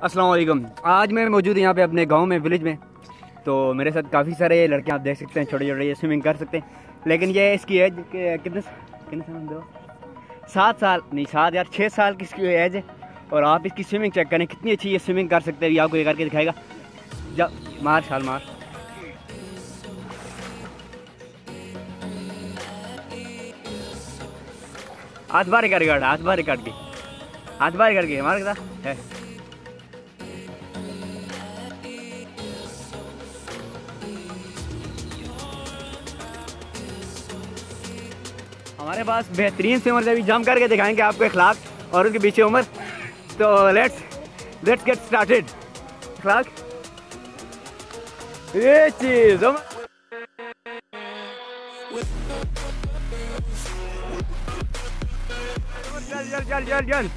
अस्सलाम वालेकुम। आज मैं मौजूद यहाँ पे अपने गांव में, विलेज में। तो मेरे साथ काफ़ी सारे लड़के आप देख सकते हैं, छोटे छोटे, ये स्विमिंग कर सकते हैं। लेकिन ये इसकी एज कितने साल दो 7 साल नहीं, 7 यार 6 साल की इसकी एज है। और आप इसकी स्विमिंग चेक करें, कितनी अच्छी ये स्विमिंग कर सकते हैं। ये आपको ये करके दिखाएगा। जब मार छाल मार, हाथ बार करके, हाथ बार करके, हाथ बार करके हमारे साथ है। हमारे पास बेहतरीन स्विमर से भी जंप करके दिखाएंगे आपको इखलाक और उसके पीछे उम्र। तो लेट्स गेट स्टार्टेड। इखलाक ये चीज चल चल चल चल चल।